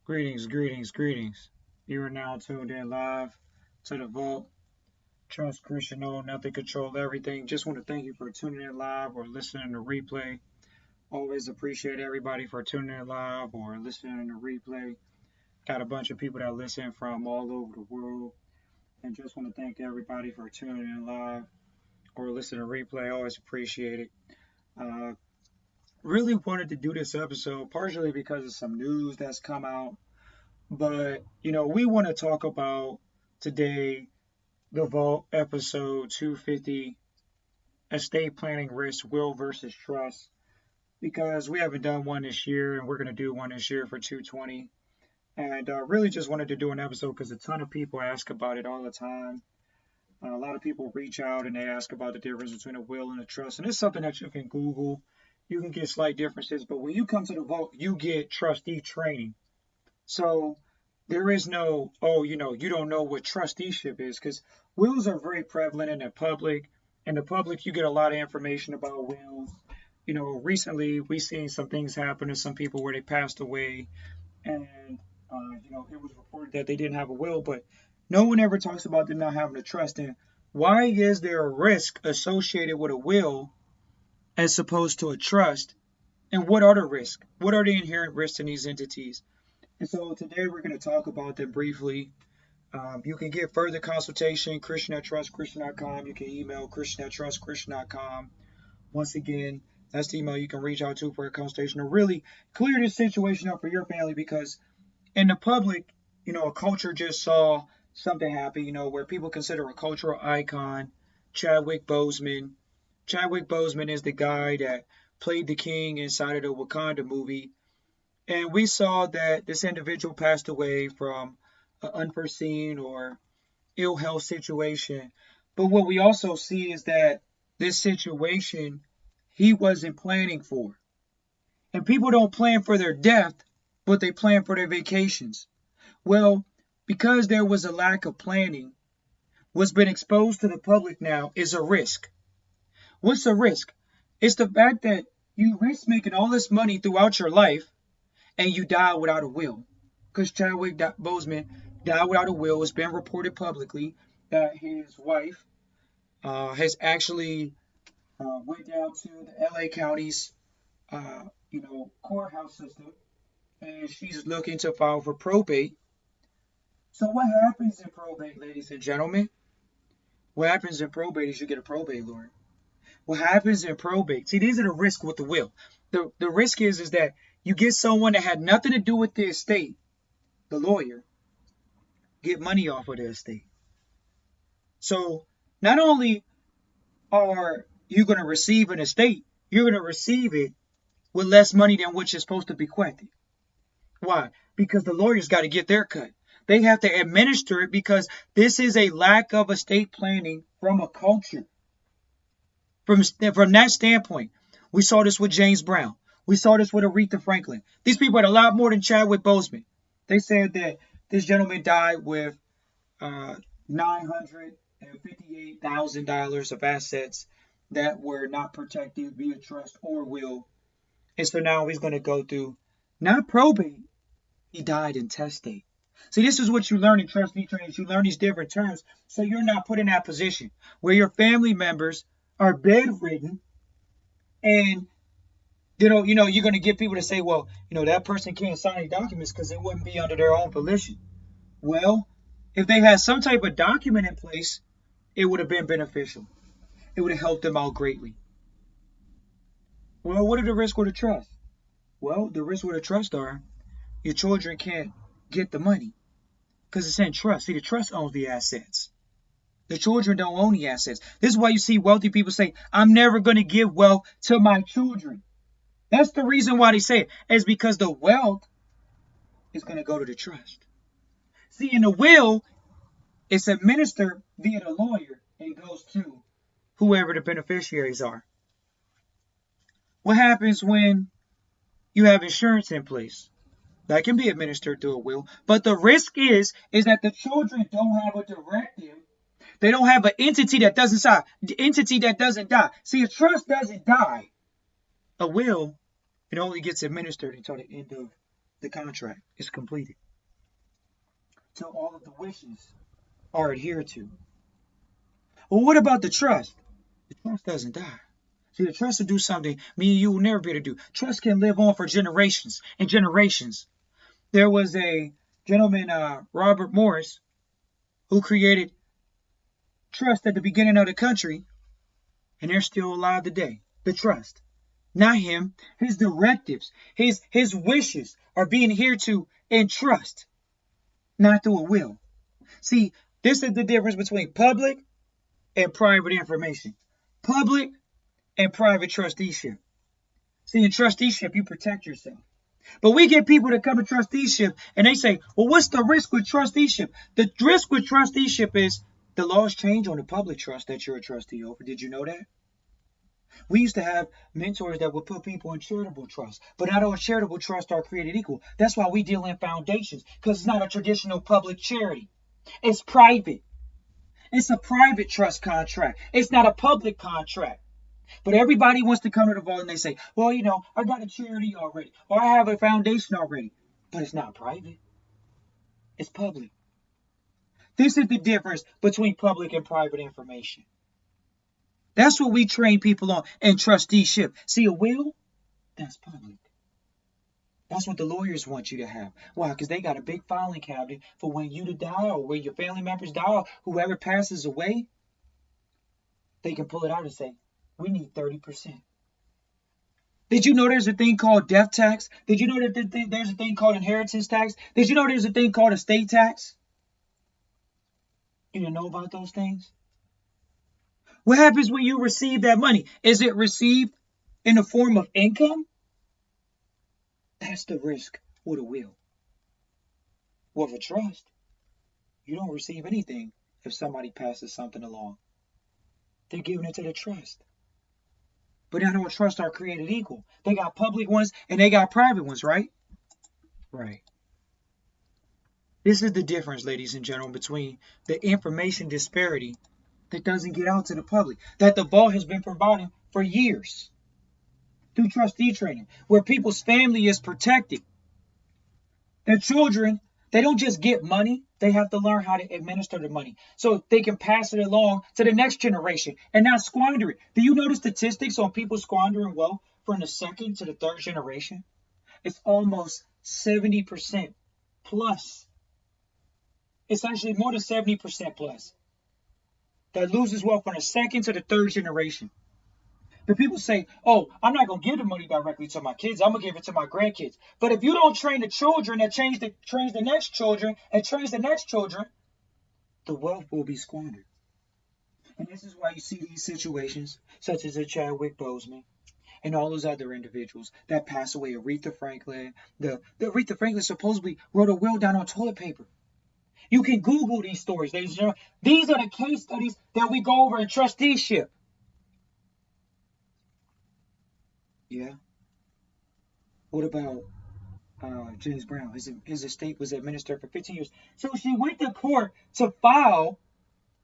Greetings, greetings, greetings. You are now tuned in live to the Vault. Trust Christian, know nothing, control everything. Just want to thank you for tuning in live or listening to replay. Always appreciate everybody for tuning in live or listening to replay. Got a bunch of people that listen from all over the world. And just want to thank everybody for tuning in live or listening to replay. Always appreciate it. Uh, really wanted to do this episode partially because of some news that's come out. But, we want to talk about today the Vault episode 250, estate planning risk, will versus trust, because we haven't done one this year and we're going to do one this year for 220. And really just wanted to do an episode because a ton of people ask about it all the time. A lot of people reach out and they ask about the difference between a will and a trust. And it's something that you can Google. You can get slight differences. But when you come to the Vault, you get trustee training. So there is no, you don't know what trusteeship is, because wills are very prevalent in the public. In the public, you get a lot of information about wills. Recently we seen some things happen to some people where they passed away, and it was reported that they didn't have a will, but no one ever talks about them not having a trust. And why is there a risk associated with a will as opposed to a trust? And what are the risks? What are the inherent risks in these entities? And so today we're going to talk about that briefly. You can get further consultation, Christian@trustchristian.com. You can email Christian@trustchristian.com. Once again, that's the email you can reach out to for a consultation to really clear this situation up for your family, because in the public, a culture just saw something happen, where people consider a cultural icon, Chadwick Boseman. Chadwick Boseman is the guy that played the king inside of the Wakanda movie. And we saw that this individual passed away from an unforeseen or ill health situation. But what we also see is that this situation he wasn't planning for. And people don't plan for their death, but they plan for their vacations. Well, because there was a lack of planning, what's been exposed to the public now is a risk. What's a risk? It's the fact that you risk making all this money throughout your life and you die without a will. Because Chadwick Boseman died without a will. It's been reported publicly that his wife has actually went down to the LA County's, courthouse system, and she's looking to file for probate. So what happens in probate, ladies and gentlemen? What happens in probate is you get a probate lawyer. What happens in probate? See, these are the risks with the will. The risk is that you get someone that had nothing to do with the estate, the lawyer, get money off of the estate. So not only are you going to receive an estate, you're going to receive it with less money than what you're supposed to bequeath it. Why? Because the lawyers got to get their cut. They have to administer it, because this is a lack of estate planning from a culture. From that standpoint, we saw this with James Brown. We saw this with Aretha Franklin. These people had a lot more than Chadwick Boseman. They said that this gentleman died with $958,000 of assets that were not protected via trust or will. And so now he's going to go through, not probate, he died intestate. See, this is what you learn in trustee training. You learn these different terms so you're not put in that position where your family members are bedridden, and you're going to get people to say, well, that person can't sign any documents because it wouldn't be under their own volition. Well, if they had some type of document in place, it would have been beneficial. It would have helped them out greatly. Well, what are the risks with a trust? Well, the risks with a trust are your children can't get the money because it's in trust. See, the trust owns the assets. The children don't own the assets. This is why you see wealthy people say, I'm never going to give wealth to my children. That's the reason why they say it. It's because the wealth is going to go to the trust. See, in the will, it's administered via the lawyer and goes to whoever the beneficiaries are. What happens when you have insurance in place? That can be administered through a will. But the risk is that the children don't have a directive. They don't have an entity that doesn't die. The entity that doesn't die. See, a trust doesn't die. A will, it only gets administered until the end of the contract is completed. So all of the wishes are adhered to. Well, what about the trust? The trust doesn't die. See, the trust will do something me and you will never be able to do. Trust can live on for generations and generations. There was a gentleman, Robert Morris, who created trust at the beginning of the country, and they're still alive today. The trust. Not him. His directives, his wishes are being adhered to in trust, not through a will. See, this is the difference between public and private information. Public and private trusteeship. See, in trusteeship, you protect yourself. But we get people that come to trusteeship and they say, well, what's the risk with trusteeship? The risk with trusteeship is the laws change on the public trust that you're a trustee over. Did you know that? We used to have mentors that would put people in charitable trusts, but not all charitable trusts are created equal. That's why we deal in foundations, because it's not a traditional public charity. It's private. It's a private trust contract. It's not a public contract. But everybody wants to come to the vault and they say, well, I got a charity already, or I have a foundation already. But it's not private. It's public. This is the difference between public and private information. That's what we train people on in trusteeship. See, a will, that's public. That's what the lawyers want you to have. Why? Because they got a big filing cabinet for when you to die or when your family members die or whoever passes away. They can pull it out and say, we need 30%. Did you know there's a thing called death tax? Did you know that there's a thing called inheritance tax? Did you know there's a thing called estate tax? You didn't know about those things? What happens when you receive that money? Is it received in the form of income? That's the risk with a will. With a trust, you don't receive anything if somebody passes something along. They're giving it to the trust. But not all trusts are created equal. They got public ones and they got private ones, right? Right. This is the difference, ladies and gentlemen, between the information disparity that doesn't get out to the public, that the vault has been providing for years through trustee training, where people's family is protected. Their children, they don't just get money, they have to learn how to administer the money so they can pass it along to the next generation and not squander it. Do you know the statistics on people squandering wealth from the second to the third generation? It's almost 70% plus. It's actually more than 70% plus that loses wealth from the second to the third generation. But people say, oh, I'm not going to give the money directly to my kids. I'm going to give it to my grandkids. But if you don't train the children that trains the next children and trains the next children, the wealth will be squandered. And this is why you see these situations, such as a Chadwick Boseman and all those other individuals that pass away. Aretha Franklin. The Aretha Franklin supposedly wrote a will down on toilet paper. You can Google these stories, ladies and gentlemen. These are the case studies that we go over in trusteeship. Yeah. What about James Brown? His estate was administered for 15 years. So she went to court to file.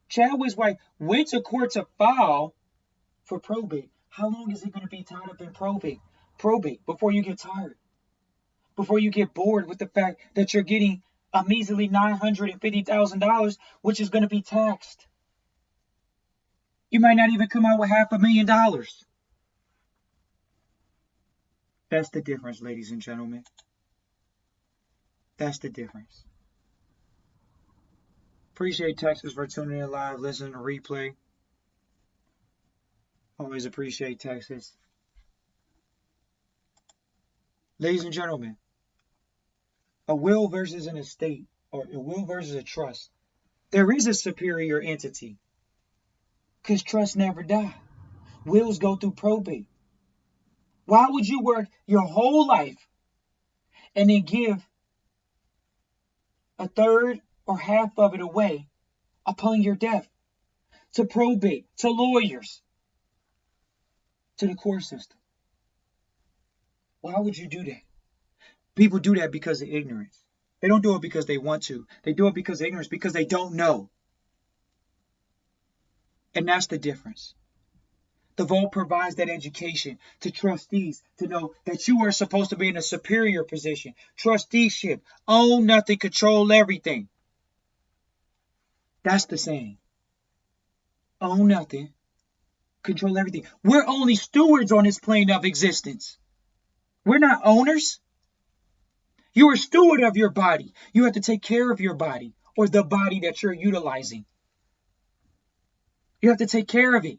Chadwick's wife went to court to file for probate. How long is it going to be tied up in probate? Probate, before you get tired. Before you get bored with the fact that you're getting a measly $950,000, which is going to be taxed. You might not even come out with $500,000. That's the difference, ladies and gentlemen. That's the difference. Appreciate Texas for tuning in live, listening to replay. Always appreciate Texas. Ladies and gentlemen, a will versus an estate, or a will versus a trust, there is a superior entity. Because trusts never die. Wills go through probate. Why would you work your whole life and then give a third or half of it away upon your death to probate, to lawyers, to the court system? Why would you do that? People do that because of ignorance. They don't do it because they want to. They do it because of ignorance, because they don't know. And that's the difference. The vote provides that education to trustees to know that you are supposed to be in a superior position. Trusteeship, own nothing, control everything. That's the saying. Own nothing, control everything. We're only stewards on this plane of existence. We're not owners. You're a steward of your body. You have to take care of your body or the body that you're utilizing. You have to take care of it.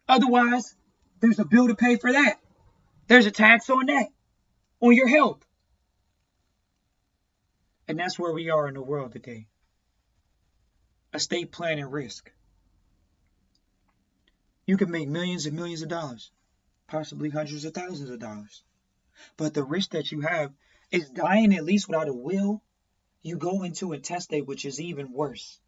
Otherwise, there's a bill to pay for that. There's a tax on that, on your health. And that's where we are in the world today. Estate planning risk. You can make millions and millions of dollars, possibly hundreds of thousands of dollars. But the risk that you have is dying at least without a will. You go into intestate, which is even worse.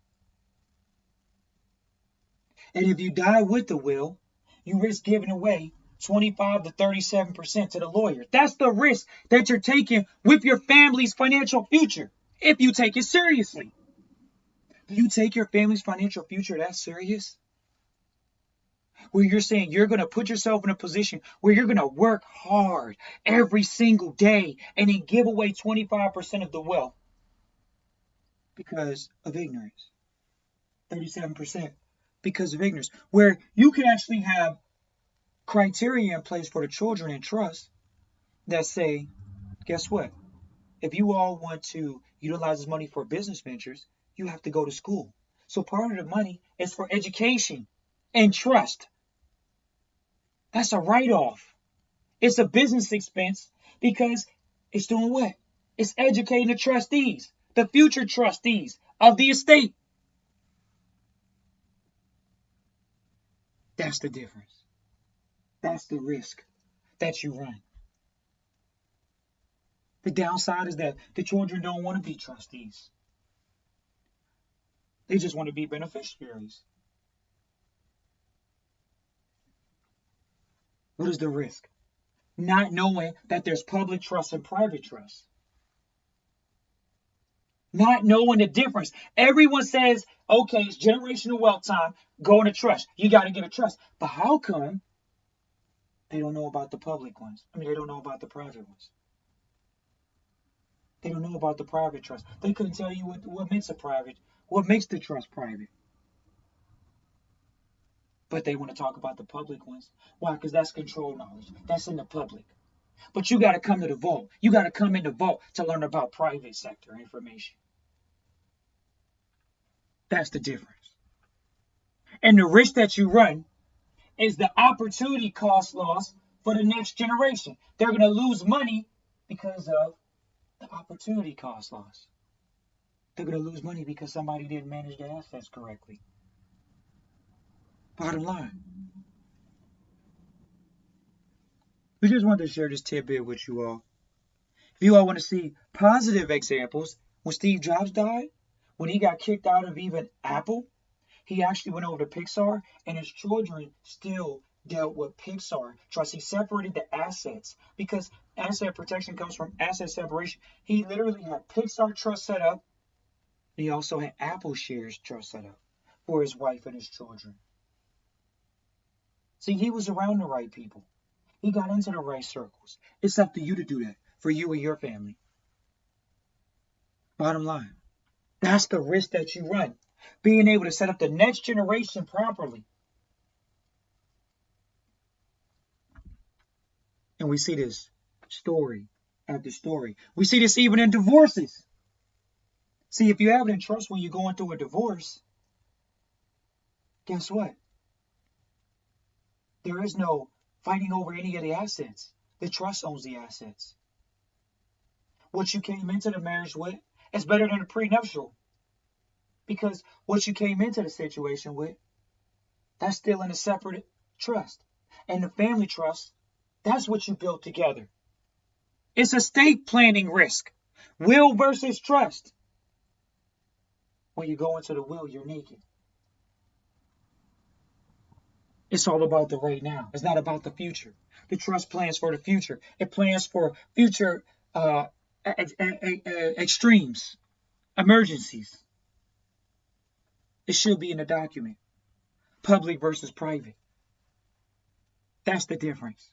And if you die with the will, you risk giving away 25 to 37% to the lawyer. That's the risk that you're taking with your family's financial future, if you take it seriously. Do you take your family's financial future that serious? Where you're saying you're going to put yourself in a position where you're going to work hard every single day and then give away 25% of the wealth because of ignorance. 37% because of ignorance. Where you can actually have criteria in place for the children in trust that say, guess what? If you all want to utilize this money for business ventures, you have to go to school. So part of the money is for education and trust. That's a write-off. It's a business expense because it's doing what? It's educating the trustees, the future trustees of the estate. That's the difference. That's the risk that you run. The downside is that the children don't want to be trustees. They just want to be beneficiaries. What is the risk? Not knowing that there's public trust and private trust. Not knowing the difference. Everyone says, okay, it's generational wealth time, go into trust. You got to get a trust. But how come they don't know about the public ones? They don't know about the private ones. They don't know about the private trust. They couldn't tell you what makes a private, what makes the trust private. But they want to talk about the public ones. Why? Because that's control knowledge. That's in the public. But you got to come to the vault. You got to come in the vault to learn about private sector information. That's the difference. And the risk that you run is the opportunity cost loss for the next generation. They're going to lose money because of the opportunity cost loss. They're going to lose money because somebody didn't manage their assets correctly. Bottom line. We just wanted to share this tidbit with you all. If you all want to see positive examples, when Steve Jobs died, when he got kicked out of even Apple, he actually went over to Pixar, and his children still dealt with Pixar Trust. He separated the assets because asset protection comes from asset separation. He literally had Pixar Trust set up. He also had Apple Shares Trust set up for his wife and his children. See, he was around the right people. He got into the right circles. It's up to you to do that for you and your family. Bottom line. That's the risk that you run. Being able to set up the next generation properly. And we see this story after story. We see this even in divorces. See, if you have it in trust when you're going through a divorce, guess what? There is no fighting over any of the assets. The trust owns the assets. What you came into the marriage with is better than a prenuptial. Because what you came into the situation with, that's still in a separate trust. And the family trust, that's what you built together. It's estate planning risk. Will versus trust. When you go into the will, you're naked. It's all about the right now. It's not about the future. The trust plans for the future. It plans for future extremes, emergencies. It should be in the document. Public versus private. That's the difference.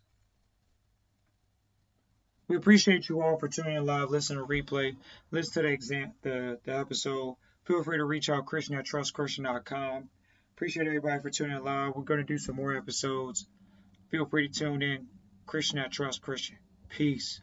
We appreciate you all for tuning in live, listen to replay, listen to the episode. Feel free to reach out Christian at trustchristian.com. Appreciate everybody for tuning in live. We're going to do some more episodes. Feel free to tune in. Christian at Trust Christian. Peace.